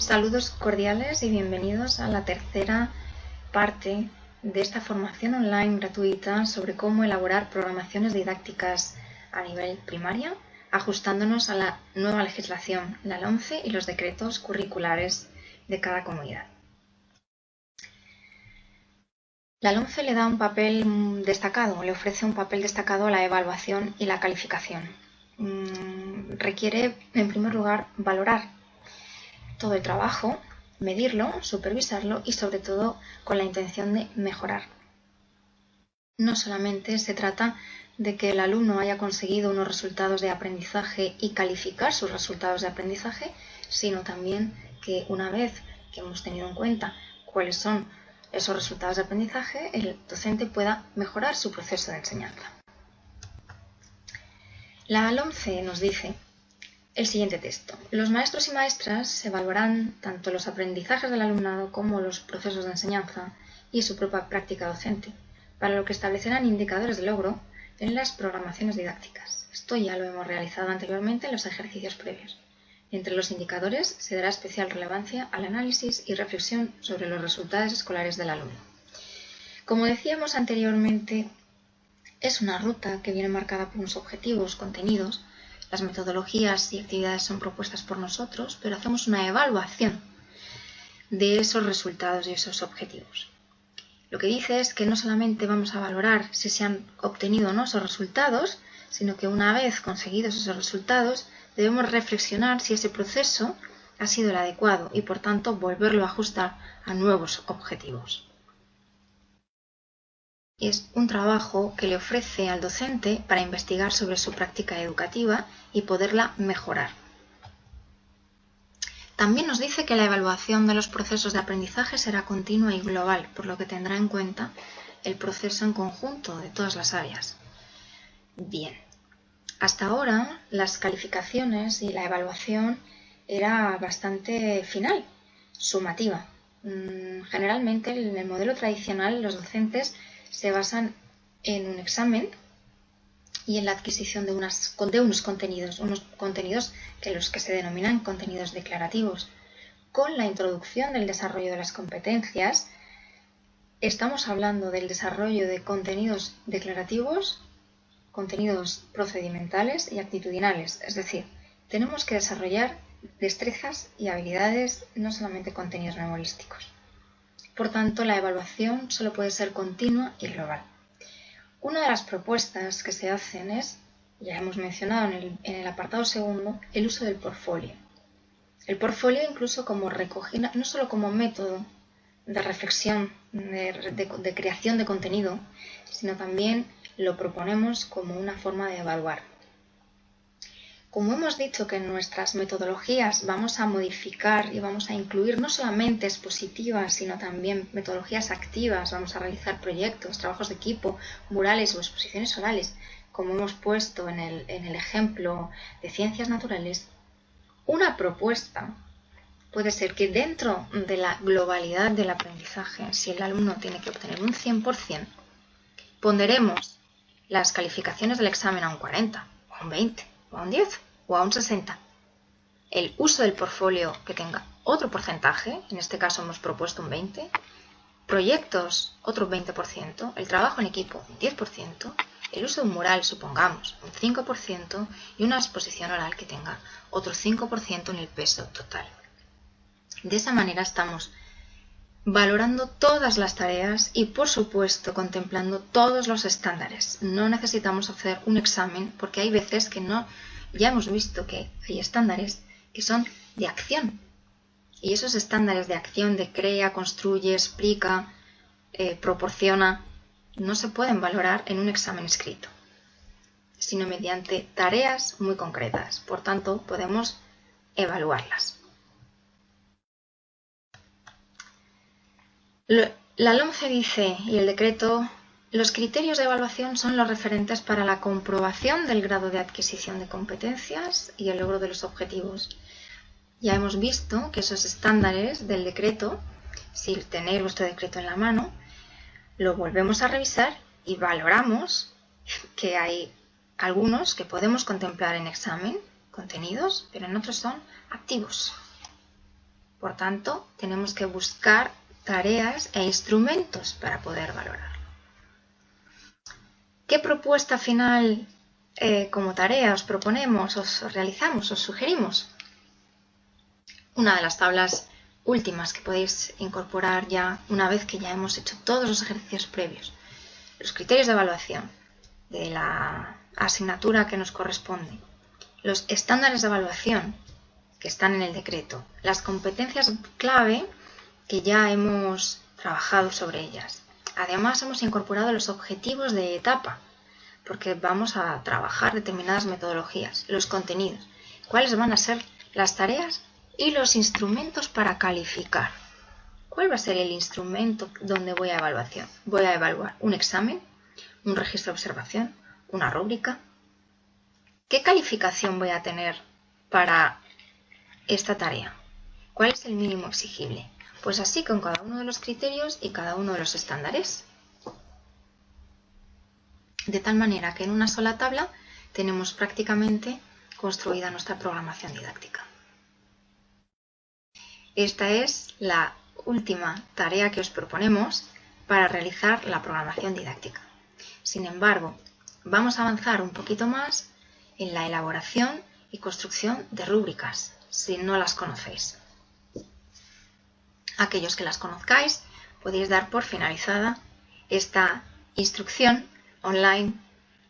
Saludos cordiales y bienvenidos a la tercera parte de esta formación online gratuita sobre cómo elaborar programaciones didácticas a nivel primaria, ajustándonos a la nueva legislación, la LOMCE y los decretos curriculares de cada comunidad. La LOMCE le da un papel destacado, le ofrece un papel destacado a la evaluación y la calificación. Requiere, en primer lugar, valorar todo el trabajo, medirlo, supervisarlo y sobre todo con la intención de mejorar. No solamente se trata de que el alumno haya conseguido unos resultados de aprendizaje y calificar sus resultados de aprendizaje, sino también que una vez que hemos tenido en cuenta cuáles son esos resultados de aprendizaje, el docente pueda mejorar su proceso de enseñanza. La LOMCE nos dice el siguiente texto. Los maestros y maestras evaluarán tanto los aprendizajes del alumnado como los procesos de enseñanza y su propia práctica docente, para lo que establecerán indicadores de logro en las programaciones didácticas. Esto ya lo hemos realizado anteriormente en los ejercicios previos. Entre los indicadores se dará especial relevancia al análisis y reflexión sobre los resultados escolares del alumno. Como decíamos anteriormente, es una ruta que viene marcada por unos objetivos, contenidos. Las metodologías y actividades son propuestas por nosotros, pero hacemos una evaluación de esos resultados y esos objetivos. Lo que dice es que no solamente vamos a valorar si se han obtenido o no esos resultados, sino que una vez conseguidos esos resultados, debemos reflexionar si ese proceso ha sido el adecuado y, por tanto, volverlo a ajustar a nuevos objetivos. Es un trabajo que le ofrece al docente para investigar sobre su práctica educativa y poderla mejorar. También nos dice que la evaluación de los procesos de aprendizaje será continua y global, por lo que tendrá en cuenta el proceso en conjunto de todas las áreas. Bien, hasta ahora las calificaciones y la evaluación era bastante final, sumativa. Generalmente en el modelo tradicional los docentes se basan en un examen y en la adquisición de unos contenidos que los que se denominan contenidos declarativos. Con la introducción del desarrollo de las competencias, estamos hablando del desarrollo de contenidos declarativos, contenidos procedimentales y actitudinales, es decir, tenemos que desarrollar destrezas y habilidades, no solamente contenidos memorísticos. Por tanto, la evaluación solo puede ser continua y global. Una de las propuestas que se hacen es, ya hemos mencionado en el apartado segundo, el uso del portfolio. El portfolio incluso como recogida, no solo como método de reflexión, de creación de contenido, sino también lo proponemos como una forma de evaluar. Como hemos dicho que en nuestras metodologías vamos a modificar y vamos a incluir no solamente expositivas, sino también metodologías activas, vamos a realizar proyectos, trabajos de equipo, murales o exposiciones orales, como hemos puesto en el ejemplo de ciencias naturales, una propuesta puede ser que dentro de la globalidad del aprendizaje, si el alumno tiene que obtener un 100%, ponderemos las calificaciones del examen a un 40, o a un 20, o a un 10, o a un 60. El uso del portfolio que tenga otro porcentaje, en este caso hemos propuesto un 20, proyectos otro 20%, el trabajo en equipo un 10%, el uso de un mural, supongamos, un 5% y una exposición oral que tenga otro 5% en el peso total. De esa manera estamos valorando todas las tareas y, por supuesto, contemplando todos los estándares. No necesitamos hacer un examen porque hay veces que no, ya hemos visto que hay estándares que son de acción. Y esos estándares de acción de crea, construye, explica, proporciona, no se pueden valorar en un examen escrito, sino mediante tareas muy concretas. Por tanto, podemos evaluarlas. La LOMCE dice, y el decreto, los criterios de evaluación son los referentes para la comprobación del grado de adquisición de competencias y el logro de los objetivos. Ya hemos visto que esos estándares del decreto, si tenéis vuestro decreto en la mano, lo volvemos a revisar y valoramos que hay algunos que podemos contemplar en examen, contenidos, pero en otros son activos. Por tanto, tenemos que buscar tareas e instrumentos para poder valorar. ¿Qué propuesta final como tarea os proponemos, os realizamos, os sugerimos? Una de las tablas últimas que podéis incorporar ya una vez que ya hemos hecho todos los ejercicios previos. Los criterios de evaluación de la asignatura que nos corresponde. Los estándares de evaluación que están en el decreto. Las competencias clave que ya hemos trabajado sobre ellas. Además, hemos incorporado los objetivos de etapa, porque vamos a trabajar determinadas metodologías, los contenidos, cuáles van a ser las tareas y los instrumentos para calificar. ¿Cuál va a ser el instrumento donde voy a evaluar un examen, un registro de observación, una rúbrica? ¿Qué calificación voy a tener para esta tarea? ¿Cuál es el mínimo exigible? Pues así con cada uno de los criterios y cada uno de los estándares. De tal manera que en una sola tabla tenemos prácticamente construida nuestra programación didáctica. Esta es la última tarea que os proponemos para realizar la programación didáctica. Sin embargo, vamos a avanzar un poquito más en la elaboración y construcción de rúbricas, si no las conocéis. Aquellos que las conozcáis, podéis dar por finalizada esta instrucción online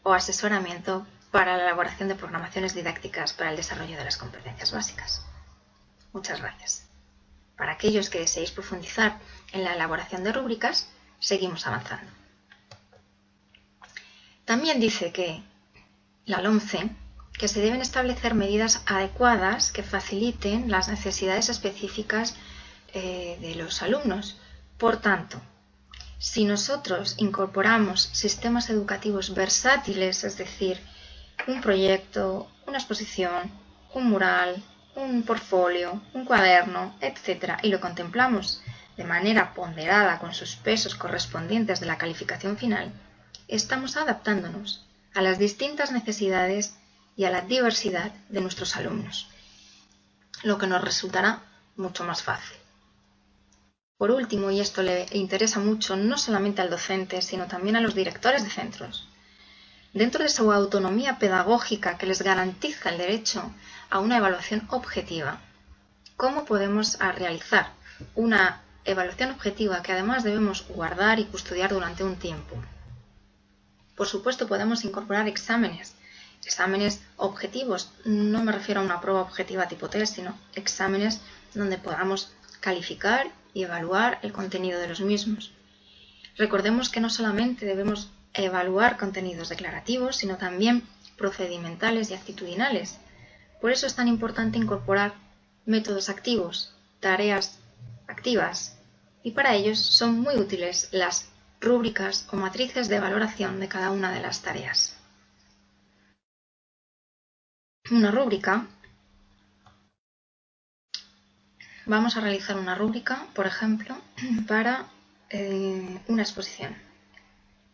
o asesoramiento para la elaboración de programaciones didácticas para el desarrollo de las competencias básicas. Muchas gracias. Para aquellos que deseéis profundizar en la elaboración de rúbricas, seguimos avanzando. También dice que la LOMCE que se deben establecer medidas adecuadas que faciliten las necesidades específicas de los alumnos. Por tanto, si nosotros incorporamos sistemas educativos versátiles, es decir, un proyecto, una exposición, un mural, un portfolio, un cuaderno, etc., y lo contemplamos de manera ponderada con sus pesos correspondientes de la calificación final, estamos adaptándonos a las distintas necesidades y a la diversidad de nuestros alumnos, lo que nos resultará mucho más fácil. Por último, y esto le interesa mucho no solamente al docente, sino también a los directores de centros, dentro de su autonomía pedagógica que les garantiza el derecho a una evaluación objetiva, ¿cómo podemos realizar una evaluación objetiva que además debemos guardar y custodiar durante un tiempo? Por supuesto, podemos incorporar exámenes objetivos. No me refiero a una prueba objetiva tipo test, sino exámenes donde podamos calificar y evaluar el contenido de los mismos. Recordemos que no solamente debemos evaluar contenidos declarativos, sino también procedimentales y actitudinales. Por eso es tan importante incorporar métodos activos, tareas activas, y para ellos son muy útiles las rúbricas o matrices de valoración de cada una de las tareas. Una rúbrica. Vamos a realizar una rúbrica, por ejemplo, para una exposición.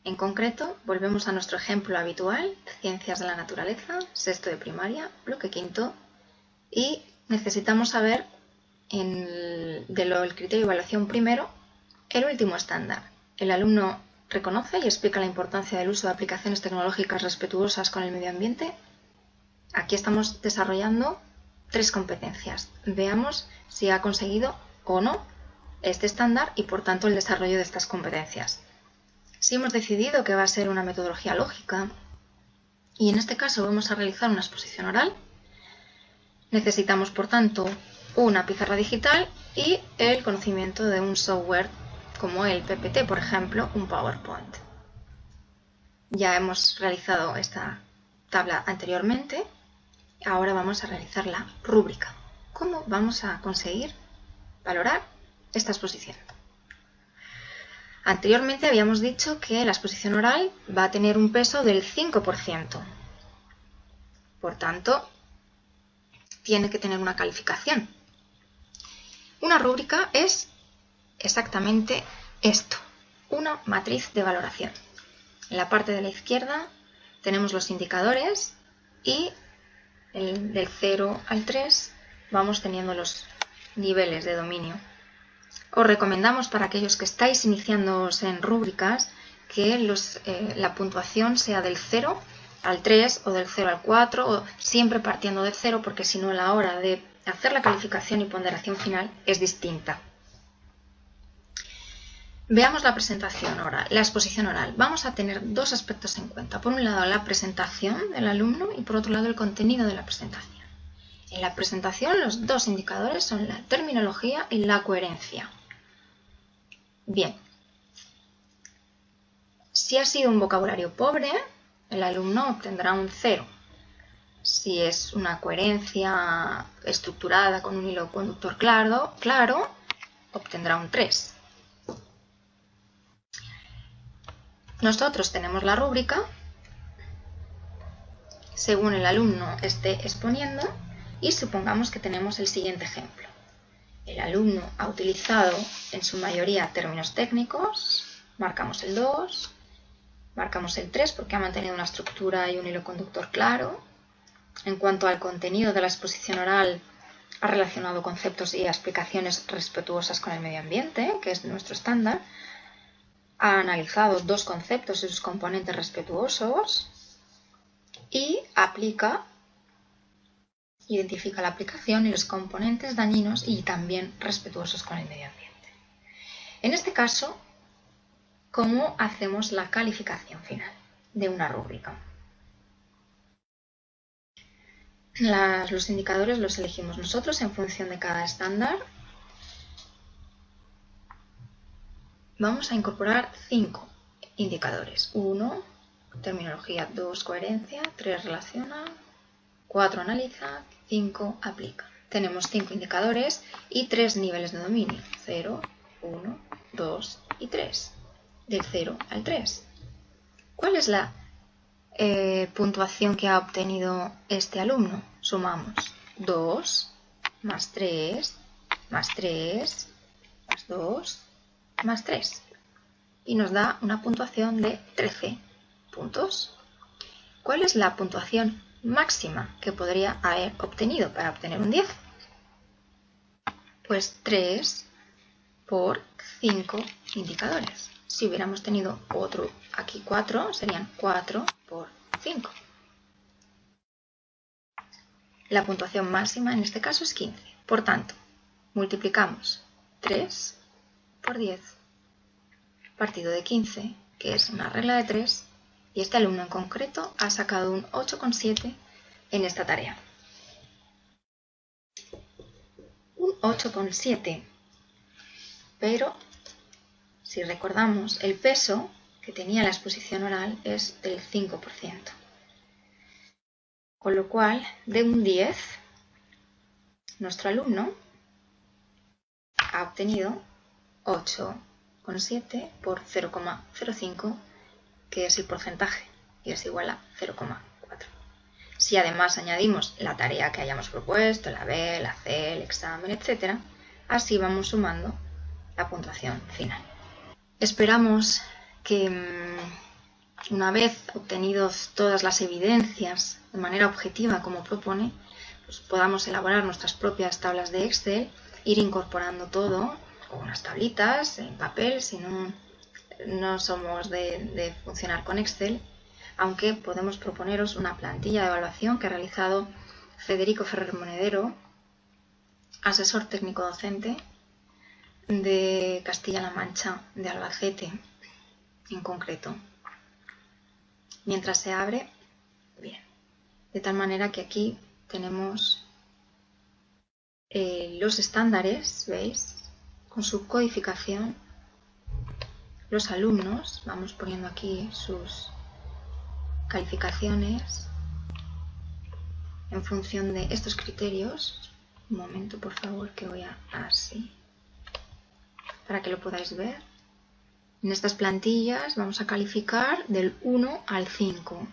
En concreto, volvemos a nuestro ejemplo habitual, Ciencias de la Naturaleza, sexto de primaria, bloque quinto, y necesitamos saber el criterio de evaluación primero, el último estándar. El alumno reconoce y explica la importancia del uso de aplicaciones tecnológicas respetuosas con el medio ambiente. Aquí estamos desarrollando 3 competencias. Veamos si ha conseguido o no este estándar y por tanto el desarrollo de estas competencias. Si hemos decidido que va a ser una metodología lógica y en este caso vamos a realizar una exposición oral, necesitamos por tanto una pizarra digital y el conocimiento de un software como el PPT, por ejemplo, un PowerPoint. Ya hemos realizado esta tabla anteriormente. Ahora vamos a realizar la rúbrica. ¿Cómo vamos a conseguir valorar esta exposición? Anteriormente habíamos dicho que la exposición oral va a tener un peso del 5%. Por tanto, tiene que tener una calificación. Una rúbrica es exactamente esto, una matriz de valoración. En la parte de la izquierda tenemos los indicadores y del 0 al 3 vamos teniendo los niveles de dominio. Os recomendamos para aquellos que estáis iniciándoos en rúbricas que la puntuación sea del 0 al 3 o del 0 al 4, o siempre partiendo del 0, porque si no la hora de hacer la calificación y ponderación final es distinta. Veamos la presentación oral, la exposición oral. Vamos a tener dos aspectos en cuenta. Por un lado, la presentación del alumno y por otro lado, el contenido de la presentación. En la presentación, los dos indicadores son la terminología y la coherencia. Bien. Si ha sido un vocabulario pobre, el alumno obtendrá un 0. Si es una coherencia estructurada con un hilo conductor claro, obtendrá un 3. Nosotros tenemos la rúbrica según el alumno esté exponiendo y supongamos que tenemos el siguiente ejemplo. El alumno ha utilizado en su mayoría términos técnicos, marcamos el 2, marcamos el 3 porque ha mantenido una estructura y un hilo conductor claro. En cuanto al contenido de la exposición oral, ha relacionado conceptos y explicaciones respetuosas con el medio ambiente, que es nuestro estándar. Ha analizado dos conceptos y sus componentes respetuosos y identifica la aplicación y los componentes dañinos y también respetuosos con el medio ambiente. En este caso, ¿cómo hacemos la calificación final de una rúbrica? Los indicadores los elegimos nosotros en función de cada estándar. Vamos a incorporar 5 indicadores. 1, terminología. 2, coherencia. 3, relaciona. 4, analiza. 5, aplica. Tenemos 5 indicadores y 3 niveles de dominio. 0, 1, 2 y 3. Del 0 al 3. ¿Cuál es la puntuación que ha obtenido este alumno? Sumamos 2 más 3 más 3 más 2 más 3 y nos da una puntuación de 13 puntos. ¿Cuál es la puntuación máxima que podría haber obtenido para obtener un 10? Pues 3 por 5 indicadores. Si hubiéramos tenido otro aquí 4, serían 4 por 5. La puntuación máxima en este caso es 15. Por tanto, multiplicamos 3 por 10 partido de 15, que es una regla de 3, y este alumno en concreto ha sacado un 8,7 en esta tarea. Un 8,7, pero si recordamos el peso que tenía la exposición oral es del 5%. Con lo cual, de un 10, nuestro alumno ha obtenido 8,7 por 0,05, que es el porcentaje, y es igual a 0,4. Si además añadimos la tarea que hayamos propuesto, la B, la C, el examen, etc., así vamos sumando la puntuación final. Esperamos que una vez obtenidos todas las evidencias de manera objetiva como propone, pues podamos elaborar nuestras propias tablas de Excel, ir incorporando todo, o unas tablitas en papel, si no somos de funcionar con Excel, aunque podemos proponeros una plantilla de evaluación que ha realizado Federico Ferrer Monedero, asesor técnico docente de Castilla-La Mancha, de Albacete en concreto. Mientras se abre, bien, de tal manera que aquí tenemos los estándares, ¿veis? Con su codificación, los alumnos, vamos poniendo aquí sus calificaciones en función de estos criterios. Un momento, por favor, que voy así, para que lo podáis ver. En estas plantillas vamos a calificar del 1 al 5.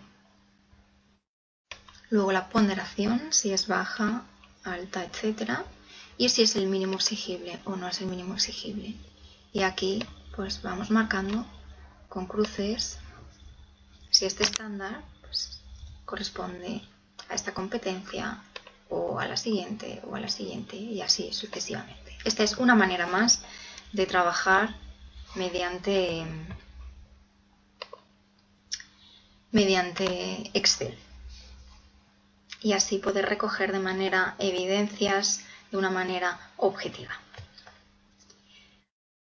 Luego la ponderación, si es baja, alta, etc. Y si es el mínimo exigible o no es el mínimo exigible. Y aquí pues vamos marcando con cruces si este estándar pues, corresponde a esta competencia o a la siguiente, o a la siguiente, y así sucesivamente. Esta es una manera más de trabajar mediante Excel. Y así poder recoger de manera evidencias de una manera objetiva.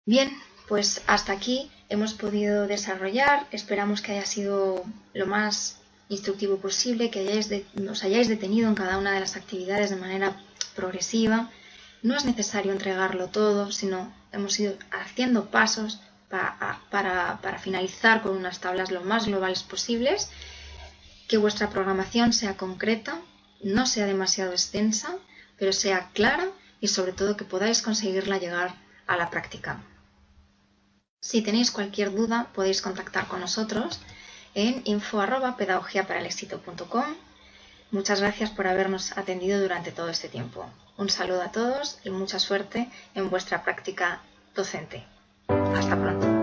Bien, pues hasta aquí hemos podido desarrollar. Esperamos que haya sido lo más instructivo posible, que os hayáis detenido en cada una de las actividades de manera progresiva. No es necesario entregarlo todo, sino hemos ido haciendo pasos para finalizar con unas tablas lo más globales posibles. Que vuestra programación sea concreta, no sea demasiado extensa, pero sea clara y sobre todo que podáis conseguirla llegar a la práctica. Si tenéis cualquier duda podéis contactar con nosotros en info@pedagogiaparalexito.com. Muchas gracias por habernos atendido durante todo este tiempo. Un saludo a todos y mucha suerte en vuestra práctica docente. Hasta pronto.